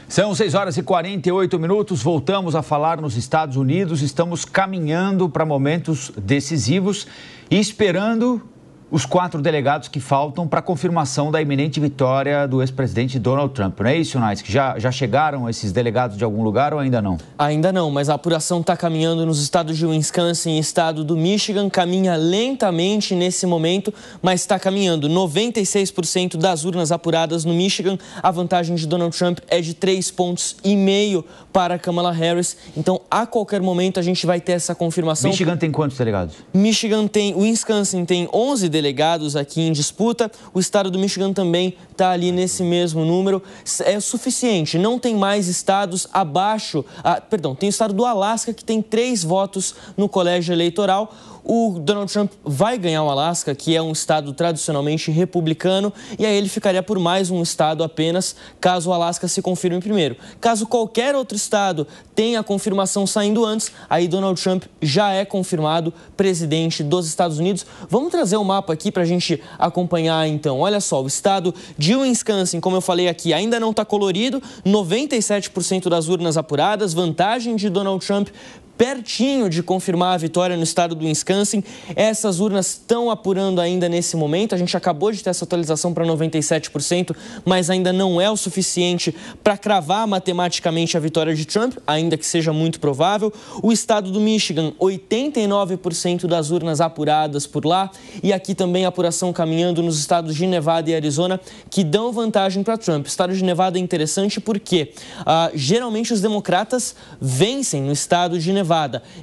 São 6 horas e 48 minutos, voltamos a falar nos Estados Unidos, estamos caminhando para momentos decisivos e esperando os 4 delegados que faltam para a confirmação da iminente vitória do ex-presidente Donald Trump. Não é isso, Nais? Que já chegaram esses delegados de algum lugar ou ainda não? Ainda não, mas a apuração está caminhando nos estados de Wisconsin e estado do Michigan. Caminha lentamente nesse momento, mas está caminhando. 96% das urnas apuradas no Michigan. A vantagem de Donald Trump é de 3,5 pontos para Kamala Harris. Então, a qualquer momento, a gente vai ter essa confirmação. Michigan tem quantos delegados? Wisconsin tem 11 delegados aqui em disputa. O estado do Michigan também está ali nesse mesmo número. É o suficiente, não tem mais estados abaixo. Tem o estado do Alasca que tem 3 votos no colégio eleitoral. O Donald Trump vai ganhar o Alasca, que é um estado tradicionalmente republicano, e aí ele ficaria por mais um estado apenas, caso o Alasca se confirme primeiro. Caso qualquer outro estado tenha a confirmação saindo antes, aí Donald Trump já é confirmado presidente dos Estados Unidos. Vamos trazer o mapa aqui para a gente acompanhar, então. Olha só, o estado de Wisconsin, como eu falei aqui, ainda não está colorido, 97% das urnas apuradas, vantagem de Donald Trump, pertinho de confirmar a vitória no estado do Wisconsin. Essas urnas estão apurando ainda nesse momento. A gente acabou de ter essa atualização para 97%, mas ainda não é o suficiente para cravar matematicamente a vitória de Trump, ainda que seja muito provável. O estado do Michigan, 89% das urnas apuradas por lá. E aqui também a apuração caminhando nos estados de Nevada e Arizona, que dão vantagem para Trump. O estado de Nevada é interessante porque geralmente os democratas vencem no estado de Nevada,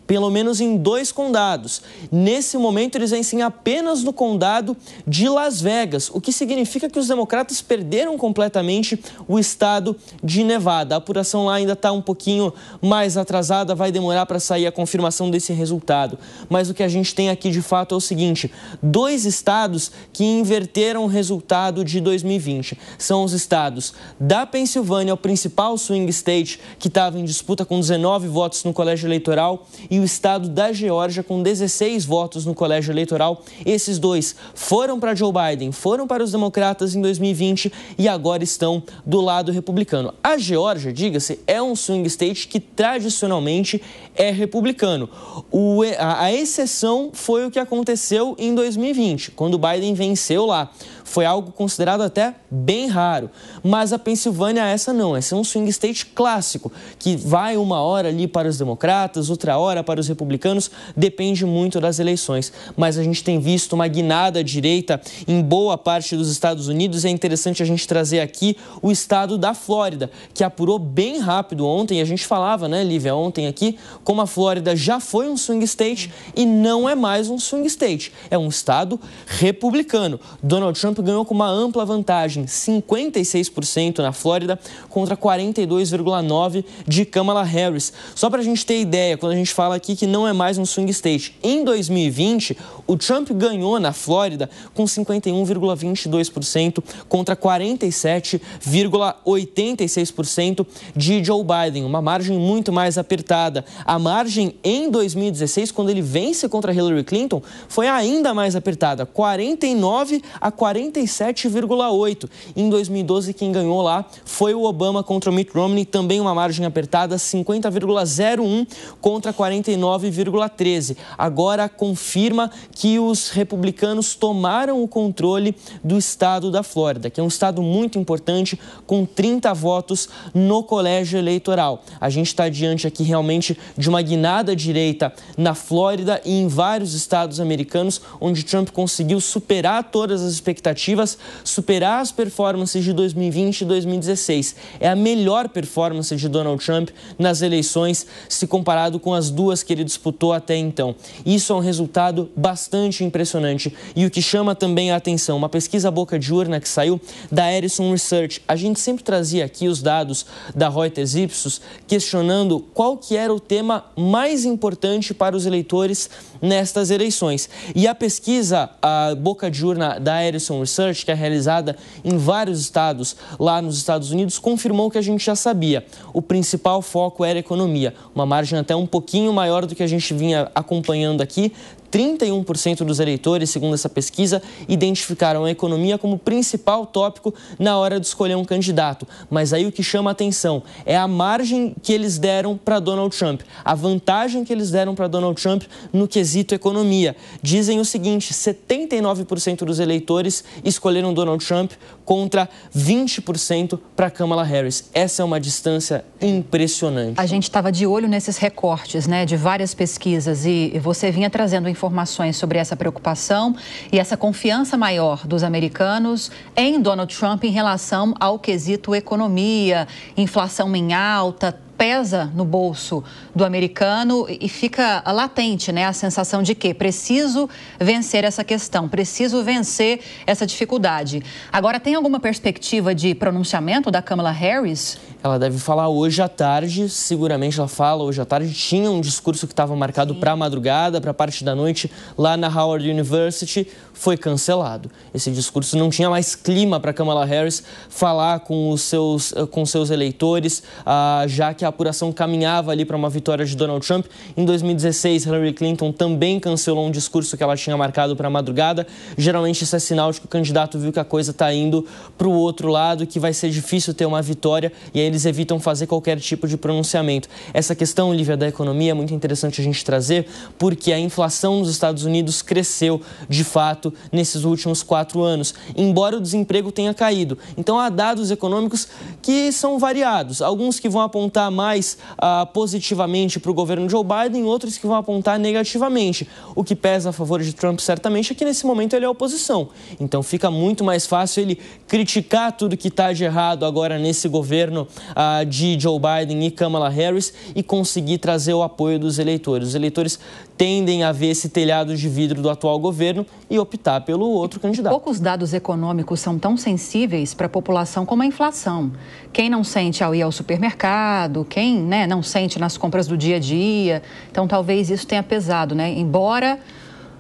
pelo menos em 2 condados. Nesse momento, eles vencem apenas no condado de Las Vegas, o que significa que os democratas perderam completamente o estado de Nevada. A apuração lá ainda está um pouquinho mais atrasada, vai demorar para sair a confirmação desse resultado. Mas o que a gente tem aqui de fato é o seguinte: 2 estados que inverteram o resultado de 2020. São os estados da Pensilvânia, o principal swing state, que estava em disputa com 19 votos no colégio eleitoral, e o estado da Geórgia com 16 votos no colégio eleitoral. Esses 2 foram para Joe Biden, foram para os democratas em 2020 e agora estão do lado republicano. A Geórgia, diga-se, é um swing state que tradicionalmente é republicano. A exceção foi o que aconteceu em 2020, quando Biden venceu lá. Foi algo considerado até bem raro. Mas a Pensilvânia, essa não. Essa é um swing state clássico, que vai uma hora ali para os democratas, outra hora para os republicanos. Depende muito das eleições. Mas a gente tem visto uma guinada à direita em boa parte dos Estados Unidos. É interessante a gente trazer aqui o estado da Flórida, que apurou bem rápido ontem. A gente falava, né, Lívia, ontem aqui, como a Flórida já foi um swing state e não é mais um swing state. É um estado republicano. Donald Trump ganhou com uma ampla vantagem, 56% na Flórida contra 42,9% de Kamala Harris. Só para a gente ter ideia, quando a gente fala aqui que não é mais um swing state, em 2020, o Trump ganhou na Flórida com 51,22% contra 47,86% de Joe Biden, uma margem muito mais apertada. A margem em 2016, quando ele vence contra Hillary Clinton, foi ainda mais apertada, 49,47,8%. Em 2012, quem ganhou lá foi o Obama contra o Mitt Romney, também uma margem apertada, 50,01% contra 49,13%. Agora confirma que os republicanos tomaram o controle do estado da Flórida, que é um estado muito importante, com 30 votos no colégio eleitoral. A gente está diante aqui realmente de uma guinada à direita na Flórida e em vários estados americanos, onde Trump conseguiu superar todas as expectativas, superar as performances de 2020 e 2016. É a melhor performance de Donald Trump nas eleições, se comparado com as 2 que ele disputou até então. Isso é um resultado bastante impressionante. E o que chama também a atenção, uma pesquisa boca de urna que saiu da Edison Research. A gente sempre trazia aqui os dados da Reuters Ipsos, questionando qual que era o tema mais importante para os eleitores nestas eleições. E a pesquisa, a boca de urna da Edison Research, que é realizada em vários estados lá nos Estados Unidos, confirmou o que a gente já sabia. O principal foco era a economia, uma margem até um pouquinho maior do que a gente vinha acompanhando aqui, 31% dos eleitores, segundo essa pesquisa, identificaram a economia como principal tópico na hora de escolher um candidato. Mas aí o que chama a atenção é a margem que eles deram para Donald Trump, a vantagem que eles deram para Donald Trump no quesito economia. Dizem o seguinte, 79% dos eleitores escolheram Donald Trump contra 20% para Kamala Harris. Essa é uma distância impressionante. A gente estava de olho nesses recortes, né, de várias pesquisas e você vinha trazendo informações sobre essa preocupação e essa confiança maior dos americanos em Donald Trump em relação ao quesito economia, inflação em alta, pesa no bolso do americano e fica latente, né, a sensação de que preciso vencer essa questão, preciso vencer essa dificuldade. Agora, tem alguma perspectiva de pronunciamento da Kamala Harris? Ela deve falar hoje à tarde, seguramente ela fala hoje à tarde. Tinha um discurso que estava marcado para a madrugada, para a parte da noite, lá na Howard University, foi cancelado. Esse discurso não tinha mais clima para Kamala Harris falar com os seus eleitores, já que a apuração caminhava ali para uma vitória de Donald Trump. Em 2016, Hillary Clinton também cancelou um discurso que ela tinha marcado para a madrugada. Geralmente isso é sinal de que o candidato viu que a coisa está indo para o outro lado, que vai ser difícil ter uma vitória, e aí eles evitam fazer qualquer tipo de pronunciamento. Essa questão, Lívia, da economia é muito interessante a gente trazer, porque a inflação nos Estados Unidos cresceu, de fato, nesses últimos 4 anos, embora o desemprego tenha caído. Então, há dados econômicos que são variados. Alguns que vão apontar mais positivamente para o governo Joe Biden, outros que vão apontar negativamente. O que pesa a favor de Trump, certamente, é que nesse momento ele é oposição. Então, fica muito mais fácil ele criticar tudo que está de errado agora nesse governo de Joe Biden e Kamala Harris e conseguir trazer o apoio dos eleitores. Os eleitores tendem a ver esse telhado de vidro do atual governo e optar pelo outro candidato. Poucos dados econômicos são tão sensíveis para a população como a inflação. Quem não sente ao ir ao supermercado, quem, né, não sente nas compras do dia a dia. Então, talvez isso tenha pesado, né? Embora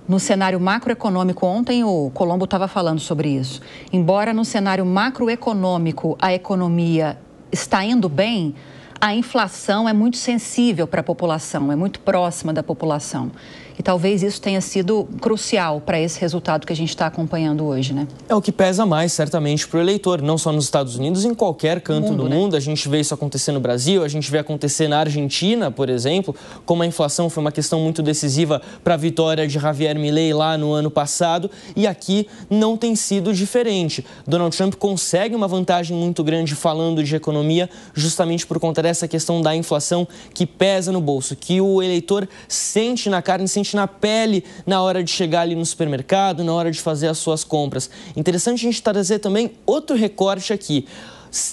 no cenário macroeconômico, ontem o Colombo estava falando sobre isso, embora no cenário macroeconômico a economia está indo bem, a inflação é muito sensível para a população, é muito próxima da população. E talvez isso tenha sido crucial para esse resultado que a gente está acompanhando hoje, né? É o que pesa mais, certamente, para o eleitor, não só nos Estados Unidos, em qualquer canto do mundo. A gente vê isso acontecer no Brasil, a gente vê acontecer na Argentina, por exemplo, como a inflação foi uma questão muito decisiva para a vitória de Javier Milei lá no ano passado, e aqui não tem sido diferente. Donald Trump consegue uma vantagem muito grande falando de economia, justamente por conta dessa questão da inflação que pesa no bolso, que o eleitor sente na carne, sente na pele na hora de chegar ali no supermercado, na hora de fazer as suas compras. Interessante a gente trazer também outro recorte aqui.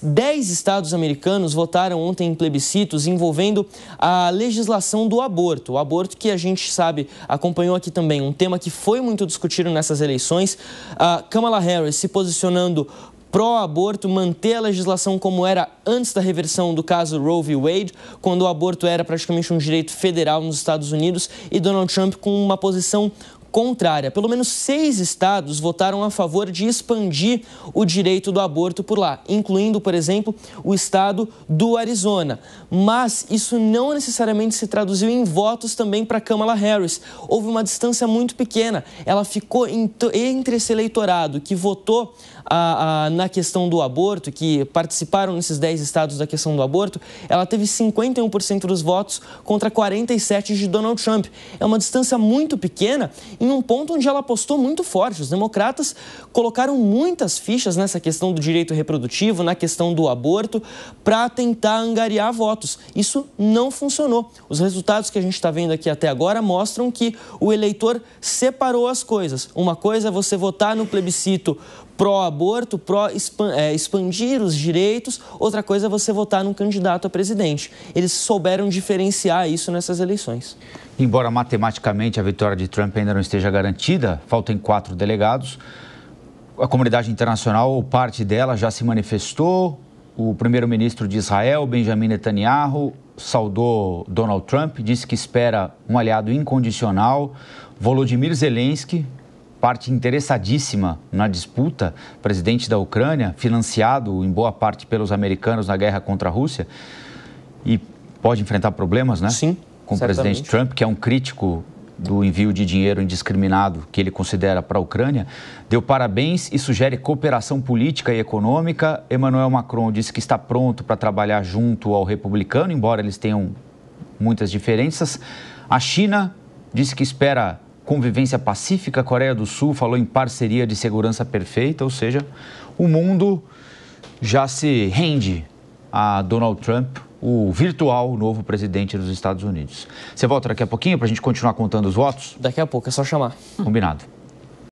10 estados americanos votaram ontem em plebiscitos envolvendo a legislação do aborto. O aborto que a gente sabe, acompanhou aqui também, um tema que foi muito discutido nessas eleições. Kamala Harris se posicionando pró-aborto, manter a legislação como era antes da reversão do caso Roe v. Wade, quando o aborto era praticamente um direito federal nos Estados Unidos, e Donald Trump com uma posição contrária. Pelo menos 6 estados votaram a favor de expandir o direito do aborto por lá, incluindo, por exemplo, o estado do Arizona. Mas isso não necessariamente se traduziu em votos também para Kamala Harris. Houve uma distância muito pequena. Ela ficou entre esse eleitorado que votou na questão do aborto, que participaram nesses 10 estados da questão do aborto, ela teve 51% dos votos contra 47% de Donald Trump. É uma distância muito pequena em um ponto onde ela apostou muito forte. Os democratas colocaram muitas fichas nessa questão do direito reprodutivo, na questão do aborto, para tentar angariar votos. Isso não funcionou. Os resultados que a gente está vendo aqui até agora mostram que o eleitor separou as coisas. Uma coisa é você votar no plebiscito pró-aborto, expandir os direitos. Outra coisa é você votar num candidato a presidente. Eles souberam diferenciar isso nessas eleições. Embora matematicamente a vitória de Trump ainda não esteja garantida, faltam 4 delegados. A comunidade internacional, ou parte dela, já se manifestou. O primeiro-ministro de Israel, Benjamin Netanyahu, saudou Donald Trump, disse que espera um aliado incondicional. Volodymyr Zelensky, parte interessadíssima na disputa, presidente da Ucrânia, financiado em boa parte pelos americanos na guerra contra a Rússia, e pode enfrentar problemas, né? Sim, com o presidente Trump, que é um crítico do envio de dinheiro indiscriminado que ele considera para a Ucrânia, deu parabéns e sugere cooperação política e econômica. Emmanuel Macron disse que está pronto para trabalhar junto ao republicano, embora eles tenham muitas diferenças. A China disse que espera convivência pacífica. A Coreia do Sul falou em parceria de segurança perfeita, ou seja, o mundo já se rende a Donald Trump, o virtual novo presidente dos Estados Unidos. Você volta daqui a pouquinho para a gente continuar contando os votos? Daqui a pouco, é só chamar. Combinado.